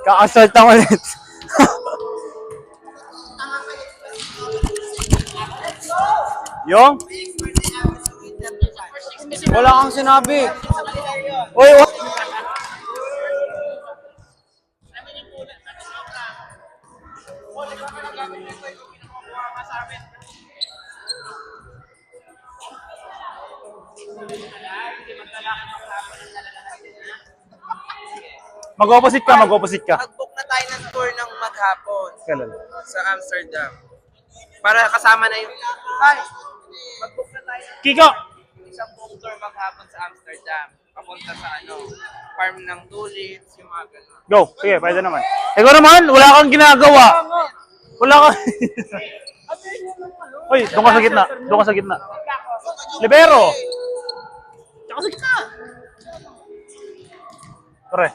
Ka-assault na ulit. Yung? Wala kang sinabi. Uy, mag-opposite ka, mag-opposite ka. Mag-book na tayo ng tour ng maghapon Kailan? sa Amsterdam. Para kasama na yung... Hi! Mag-book na tayo ng Kiko! isang book tour maghapon sa Amsterdam. Papunta sa farm ng tulips, yung mga ganun. Go. Sige, pwede naman. Ikaw naman, wala kang ginagawa. Wala kang... Uy, doon ka sa gitna. Doon ka sa gitna. Libero! Tsaka sa gitna. Tore.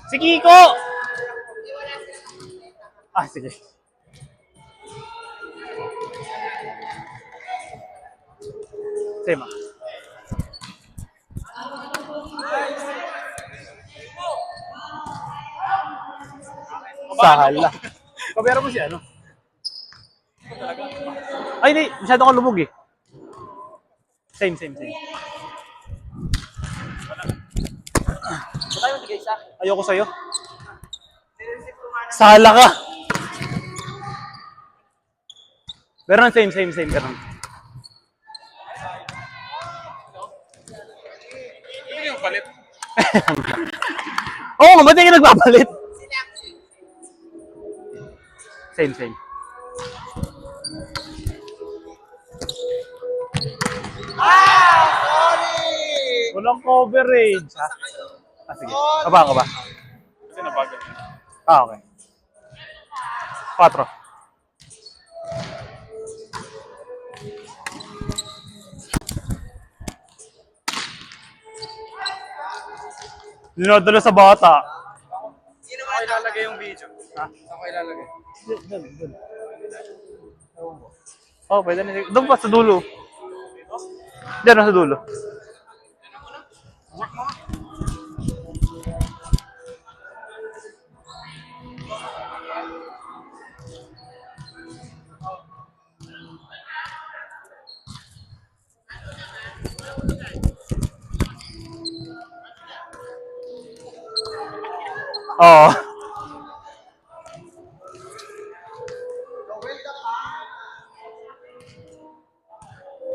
Si Kiko! Ah, sige. Same ah. Sahala. Kabera mo si ano? Ay, hindi. Masyado kang lumog eh. Same. Ayoko sa'yo. Sahala ka. Pero same. Pero. Ano yung palit? Oo, ba't hindi ka nagpapalit? Same. Walang coverage. Ah, sige. Kaba. Kasi nabagal. Ah, okay. 4. Dinadala sa bata. Sino mo ilalagay yung video? Ha? Saan ko ilalagay? Doon. Oh, pwede na. Doon pa sa dulo. Diyan sa dulo. Oo.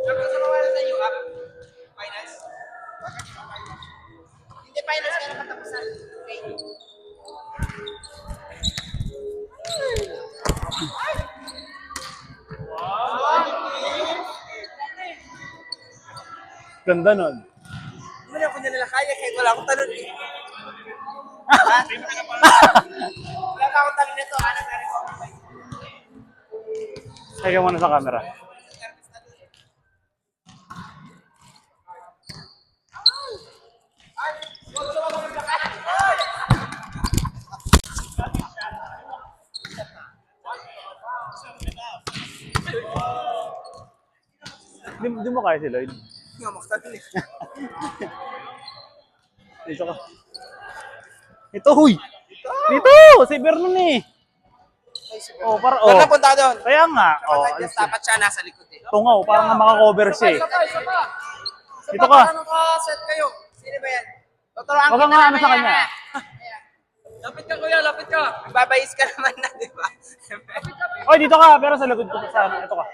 Gusto mo wala sa yung app? Finance? Hindi finance ka na katapusan. Okay. Ganda nun. Hindi mo na ako nila kaya kahit wala akong talon eh. Wala ka akong talon nito. Anak na rin ako. Teka muna sa camera. Di mo kaya si Lloyd? Hindi nga makatalon eh. Dito ka. Ito, huy! Dito! Si Vernon eh! Oh, para, Saan oh. napunta doon? Kaya nga. Oh, Dapat siya nasa likod eh. tungaw, parang nga makakover siya eh. Dito ka. Paano ka-set kayo? Sino ba yan? Tuturuan Wag nga ano sa kanya. Lapit ka kuya, lapit ka. Babayis ka naman na, di ba? Oy, dito ka, pero sa likod ko sa ano, ito ka.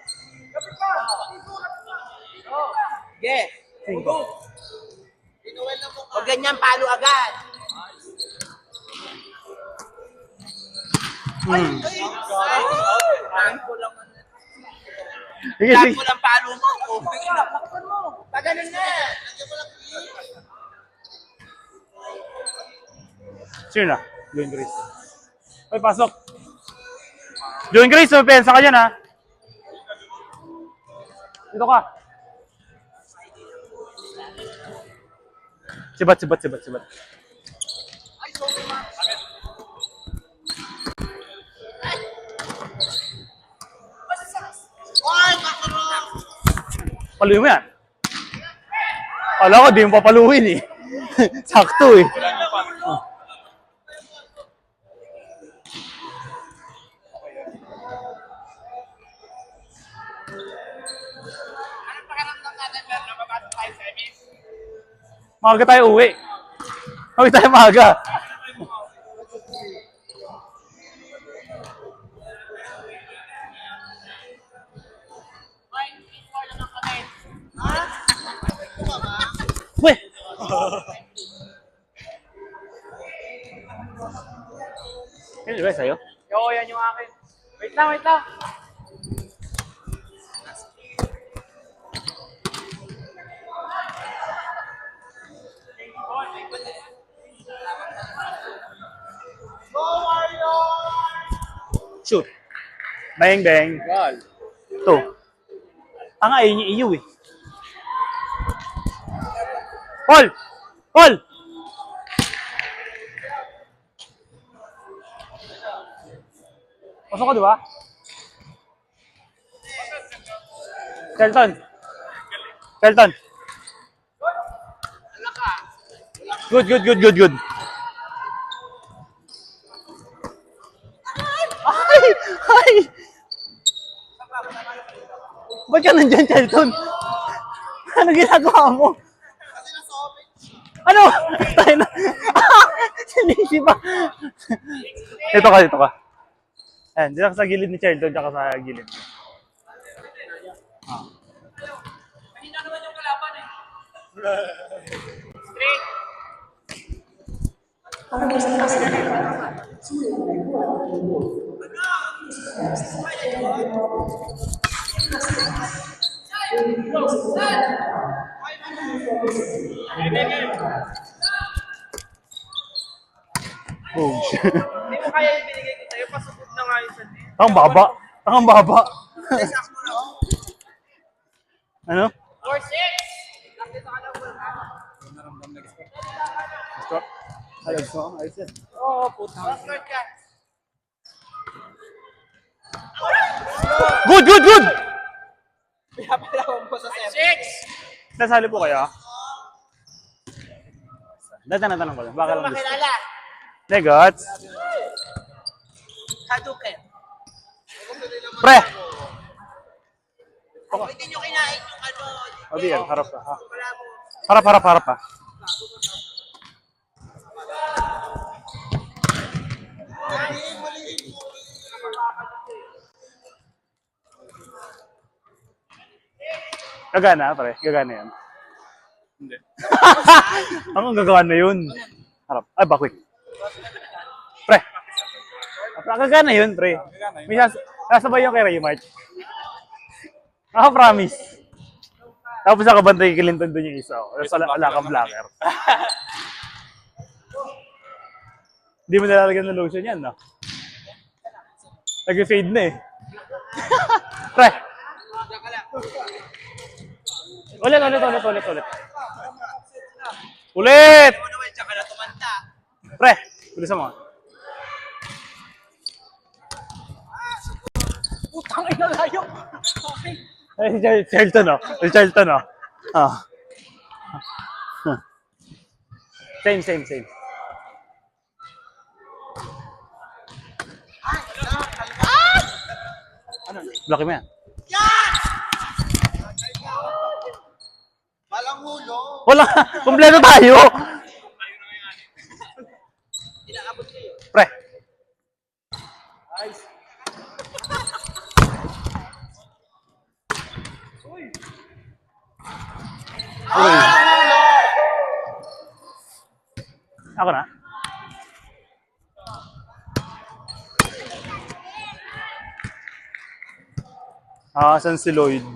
Lapit ka. Ge. Cinco. Huwag ganyan, palo agad. Hmm. Time ko lang. Sige, Time sige. ko lang palo mo. Lakutan mo. Pag ganun na. Sure na. Join Grace. Oy, pasok. Join Grace, may pensa ka dyan ha. Dito ka. Sibat. Paluin mo yan. Kala ko, di mo papaluin eh. Sakto eh. Anong pakiramdam natin, pero nababasa tayo sa semis? Maaga tayo uwi. Uwi tayo maaga. Uy! Yan ba sa'yo? Oo, yan yung akin. Wait lang, wait lang. Shoot. Bang, bang. Ball. Ito. Tanga, iyo eh. Paul! Paul! Pasok ko, di ba? Shelton. Shelton. Good, good, good, good, good. Ay! Ay! Ba't ka nandyan, Shelton? Ano ginagawa mo? Ano? Tayo na. Sinisi pa. Ito ka, dito ka. Ayan, dito ka sa gilid ni Shelton, tsaka sa gilid. Kanina naman yung kalaban eh. Straight. Oh, shit. Hindi mo kaya yung binigay ko sa'yo, pasukod na nga yung sa net. Ang baba. Ang baba. Ano? 4-6! Lapit sa kalaban ha? Stop. Ayos mo. Ayos yan. Oo, puta. Cross-court ka. Good, good, good! Pinapalawan mo sa 7. 6! Nasali po kayo? Tanong ko lang. Baka lang gusto. Makilala. Negots. Hadouken. Pre! Hindi nyo kinain yung ano. O di yan, harap ka. Ha? Wala mo. Harap, harap, harap ha. Gagana, pre. Gagana yan. Hindi. Ang gagawa na yun. Harap. Ay, bakwik. Pre. Gagana yun, pre. May sasabay yung kay Ray March. Ako promise. Tapos nakabantay kay Clinton doon yung isa. Tapos wala kang blocker. Hindi mo nalalagyan ng lotion yan, no? Nag-fade na eh. Pre. Ulit. Ulit! Ano naman, tsaka na tumanta. Pre, bilisan mo. Putang ina layo. Okay. Ay, si Charlton, oh. Si Charlton, oh. Ah. Same. Block mo yan. Walang hulo. Wala, kompleto tayo. Inaabot kayo. Pre. Nice. Uy. Ako na. Saan si Lloyd?